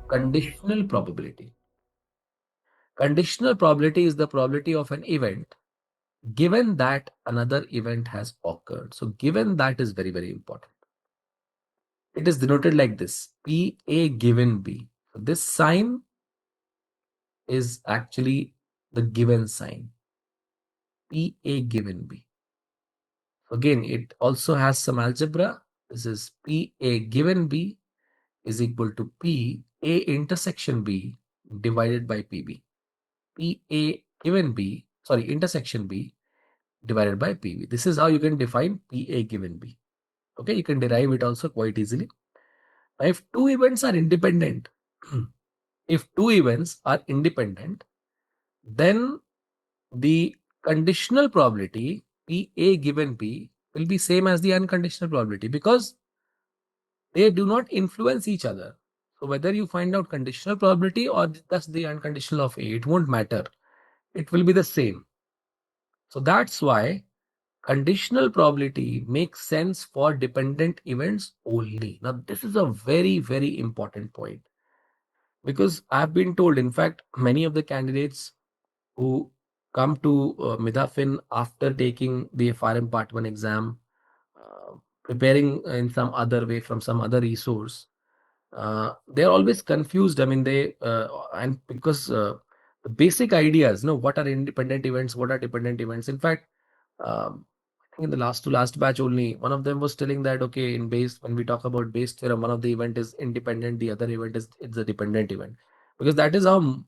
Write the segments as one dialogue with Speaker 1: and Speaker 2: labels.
Speaker 1: conditional probability. Conditional probability is the probability of an event given that another event has occurred. So given that is very, very important. It is denoted like this, P A given B. So this sign is actually the given sign, P A given B. Again, it also has some algebra. This is P A given B is equal to P A intersection B divided by PB. P A given B, sorry, intersection B divided by PB. This is how you can define P A given B. Okay, you can derive it also quite easily. Now, if two events are independent, then the conditional probability P A given B will be same as the unconditional probability because they do not influence each other. So whether you find out conditional probability or just the unconditional of A, it won't matter. It will be the same. So that's why conditional probability makes sense for dependent events only. Now, this is a very, very important point because I've been told, in fact, many of the candidates who come to Midafin after taking the FRM Part 1 exam, preparing in some other way from some other resource, they're always confused. I mean, and because the basic ideas, what are independent events, what are dependent events. In fact, I think in the last batch only, one of them was telling that, okay, when we talk about Bayes theorem, one of the event is independent, the other event is it's a dependent event. Because that is how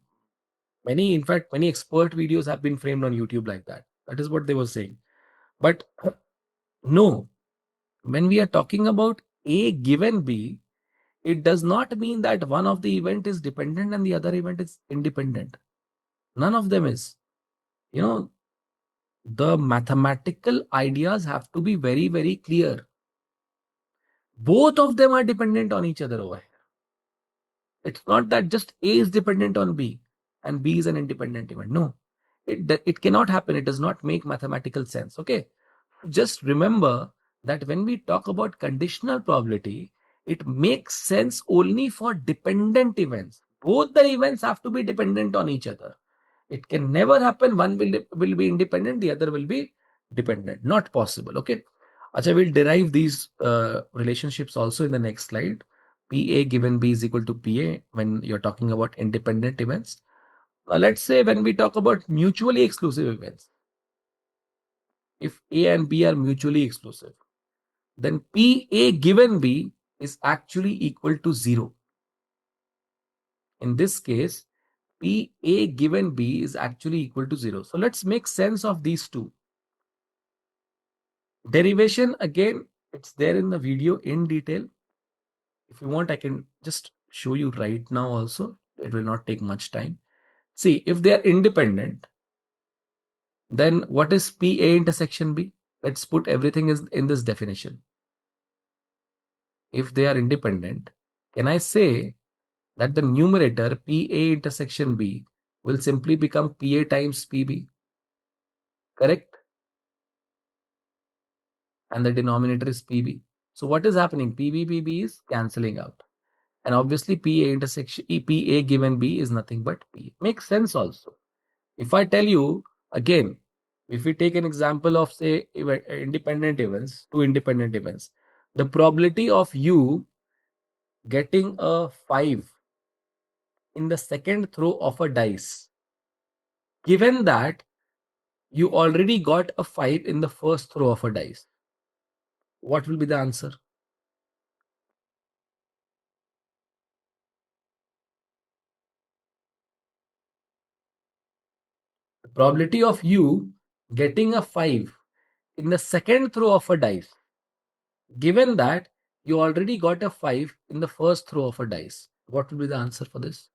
Speaker 1: in fact, many expert videos have been framed on YouTube like that. That is what they were saying. But no, when we are talking about A given B, it does not mean that one of the event is dependent and the other event is independent. None of them is. The mathematical ideas have to be very, very clear. Both of them are dependent on each other over here. It's not that just A is dependent on B and B is an independent event. No, it cannot happen. It does not make mathematical sense. Okay. Just remember that when we talk about conditional probability, it makes sense only for dependent events. Both the events have to be dependent on each other. It can never happen. One will be independent, the other will be dependent. Not possible. Okay. Acha, we'll derive these relationships also in the next slide. PA given B is equal to PA when you're talking about independent events. Let's say when we talk about mutually exclusive events, if A and B are mutually exclusive, then PA given B is actually equal to 0. In this case, PA given B is actually equal to 0. So let's make sense of these two. Derivation, again, it's there in the video in detail. If you want, I can just show you right now also. It will not take much time. See, if they are independent, then what is PA intersection B? Let's put everything in this definition. If they are independent, can I say that the numerator PA intersection B will simply become PA times PB? Correct? And the denominator is PB. So what is happening? PB is cancelling out. And obviously PA given B is nothing but P. Makes sense also. If I tell you again, if we take an example of say independent events, two independent events, the probability of you getting a 5 in the second throw of a dice, given that you already got a 5 in the first throw of a dice, what will be the answer? The probability of you getting a 5 in the second throw of a dice, given that you already got a 5 in the first throw of a dice, what will be the answer for this?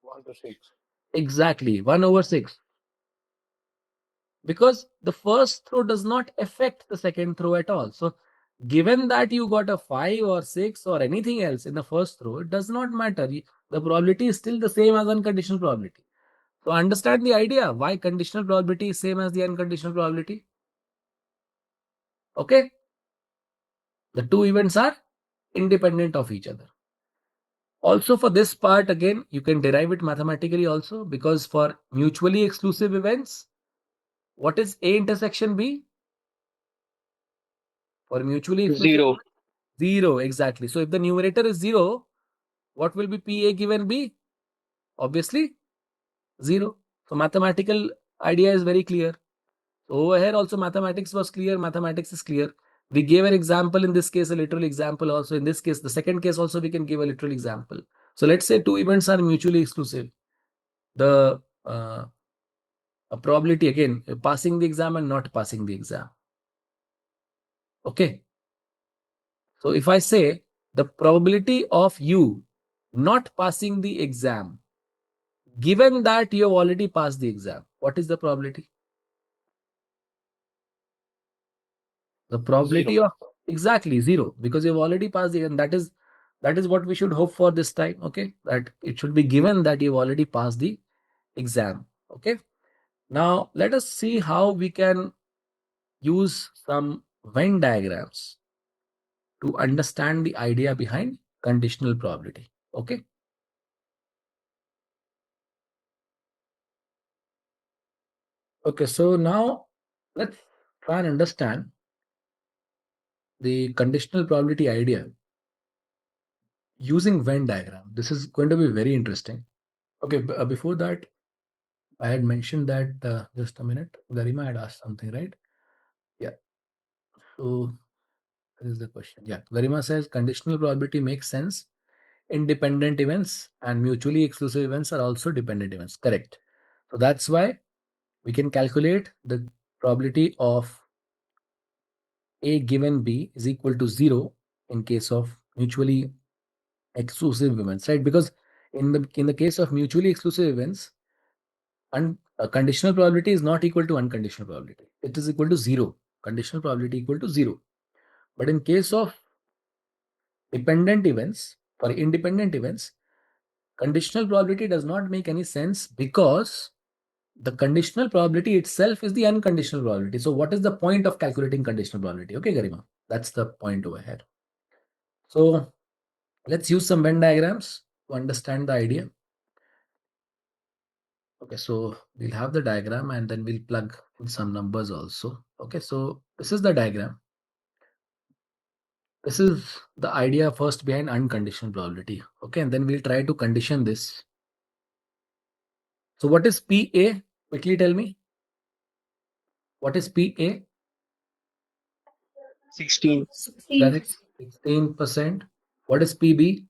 Speaker 2: 1 to 6.
Speaker 1: Exactly, 1 over 6. Because the first throw does not affect the second throw at all. So given that you got a 5 or 6 or anything else in the first throw, it does not matter. The probability is still the same as unconditional probability. So understand the idea why conditional probability is same as the unconditional probability. Okay. The two events are independent of each other. Also for this part, again, you can derive it mathematically also, because for mutually exclusive events, what is A intersection B? For mutually exclusive,
Speaker 2: Zero.
Speaker 1: 0, exactly. So if the numerator is 0, what will be PA given B? Obviously 0. So mathematical idea is very clear. So over here also mathematics was clear, mathematics is clear. We gave an example, in this case a literal example also. In this case, the second case also, we can give a literal example. So let's say two events are mutually exclusive. The a probability, again, passing the exam and not passing the exam. Okay. So if I say the probability of you not passing the exam, given that you have already passed the exam, what is the probability? The probability
Speaker 2: Zero.
Speaker 1: of exactly 0, because you've already passed the, and that is what we should hope for this time. Okay, that it should be given that you've already passed the exam. Okay. Now let us see how we can use some Venn diagrams to understand the idea behind conditional probability. Okay. Okay, so now let's try and understand the conditional probability idea using Venn diagram. This is going to be very interesting. Okay, before that, I had mentioned that just a minute, Garima had asked something, right? Yeah. So this is the question. Yeah, Garima says conditional probability makes sense. Independent events and mutually exclusive events are also dependent events. Correct. So that's why we can calculate the probability of A given B is equal to 0 in case of mutually exclusive events, right? Because in the case of mutually exclusive events, conditional probability is not equal to unconditional probability. It is equal to 0. Conditional probability equal to 0. But in case of dependent events, for independent events, conditional probability does not make any sense, because the conditional probability itself is the unconditional probability. So what is the point of calculating conditional probability? Okay, Garima, that's the point over here. So let's use some Venn diagrams to understand the idea. Okay, so we'll have the diagram and then we'll plug in some numbers also. Okay, so this is the diagram. This is the idea first behind unconditional probability. Okay, and then we'll try to condition this. So what is PA? Quickly tell me. What is PA?
Speaker 2: 16.
Speaker 1: Correct. 16%. What is PB?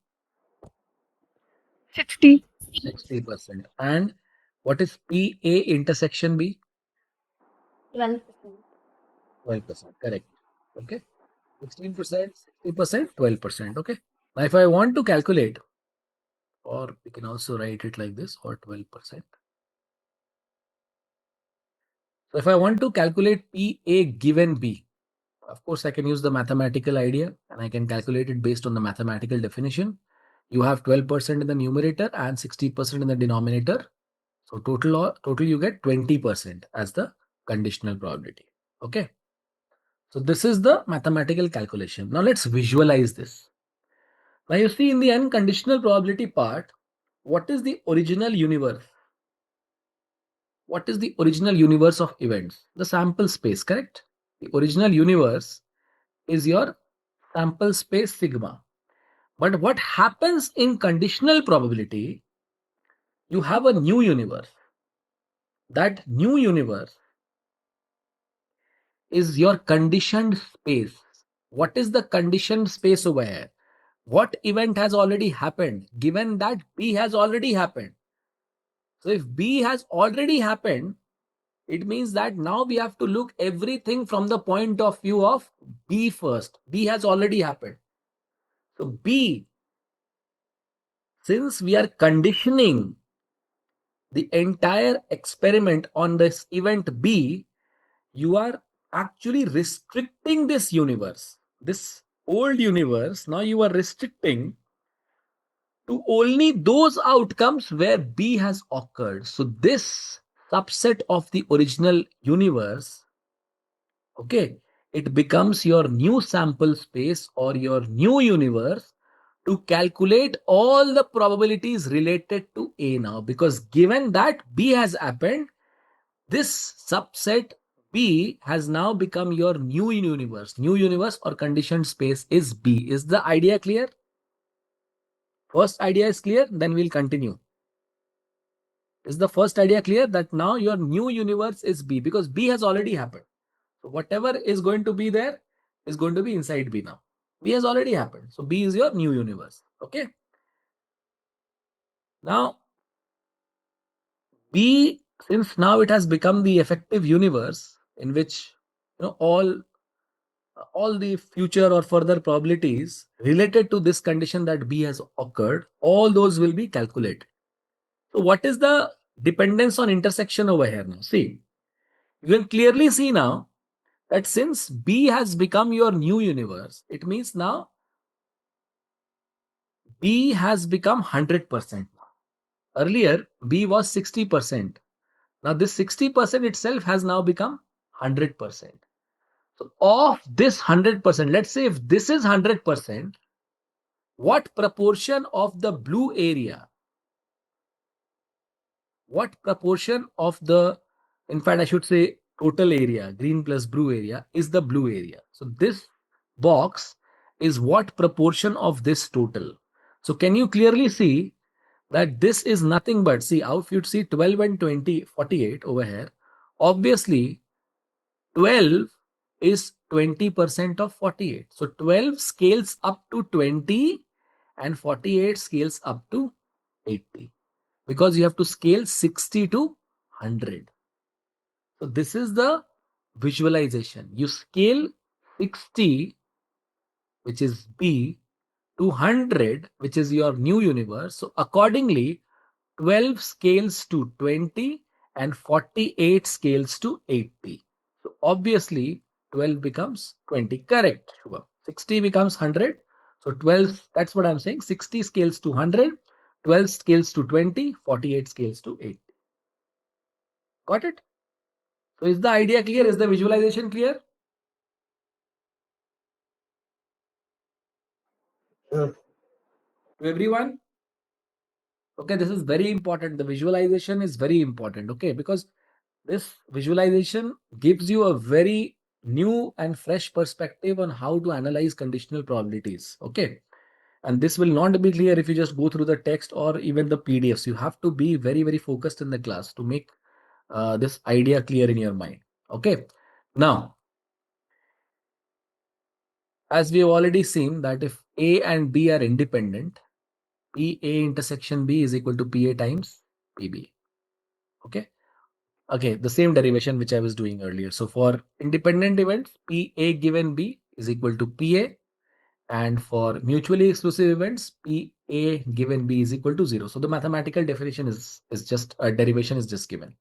Speaker 3: 60.
Speaker 1: 60%. And what is PA intersection B?
Speaker 3: 12%.
Speaker 1: 12%. Correct. Okay. 16%, 60%, 12%. Okay. Now, if I want to calculate, or we can also write it like this, or 12%. So if I want to calculate PA given B, of course, I can use the mathematical idea and I can calculate it based on the mathematical definition. You have 12% in the numerator and 60% in the denominator. So total you get 20% as the conditional probability. Okay. So this is the mathematical calculation. Now let's visualize this. Now you see in the unconditional probability part, what is the original universe? What is the original universe of events? The sample space, correct? The original universe is your sample space sigma. But what happens in conditional probability, you have a new universe. That new universe is your conditioned space. What is the conditioned space over here? What event has already happened, given that B has already happened? So if B has already happened, it means that now we have to look everything from the point of view of B first. B has already happened. So B, since we are conditioning the entire experiment on this event B, you are actually restricting this universe. This old universe, now you are restricting to only those outcomes where B has occurred. So this subset of the original universe, okay, it becomes your new sample space or your new universe to calculate all the probabilities related to A now, because given that B has happened, this subset B has now become your new universe. New universe or conditioned space is B. Is the idea clear? First idea is clear, then we'll continue. Is the first idea clear that now your new universe is B because B has already happened. So whatever is going to be there is going to be inside B now. B has already happened. So B is your new universe. Okay. Now B, since now it has become the effective universe in which all the future or further probabilities related to this condition that B has occurred, all those will be calculated. So what is the dependence on intersection over here now? See, you can clearly see now that since B has become your new universe, it means now B has become 100%. Earlier, B was 60%. Now this 60% itself has now become 100%. So of this 100%, let's say if this is 100%, what proportion of the blue area, what proportion of the, in fact, I should say total area, green plus blue area, is the blue area. So this box is what proportion of this total. So can you clearly see that this is nothing but, see, how if you'd see 12 and 20, 48 over here, obviously 12 is 20% of 48. So 12 scales up to 20 and 48 scales up to 80, because you have to scale 60 to 100. So this is the visualization. You scale 60, which is B, to 100, which is your new universe. So accordingly, 12 scales to 20 and 48 scales to 80. So obviously 12 becomes 20. Correct, Shubham. 60 becomes 100. So 12, that's what I'm saying. 60 scales to 100, 12 scales to 20, 48 scales to 80. Got it? So is the idea clear? Is the visualization clear?
Speaker 3: Yes.
Speaker 1: To everyone? Okay, this is very important. The visualization is very important. Okay, because this visualization gives you a very new and fresh perspective on how to analyze conditional probabilities. Okay. And this will not be clear if you just go through the text or even the PDFs. You have to be very, very focused in the class to make this idea clear in your mind. Okay. Now, as we have already seen that if A and B are independent, PA intersection B is equal to PA times PB. Okay. Okay, the same derivation which I was doing earlier. So for independent events, PA given B is equal to PA, and for mutually exclusive events, PA given B is equal to 0. So the mathematical definition is just a derivation is just given.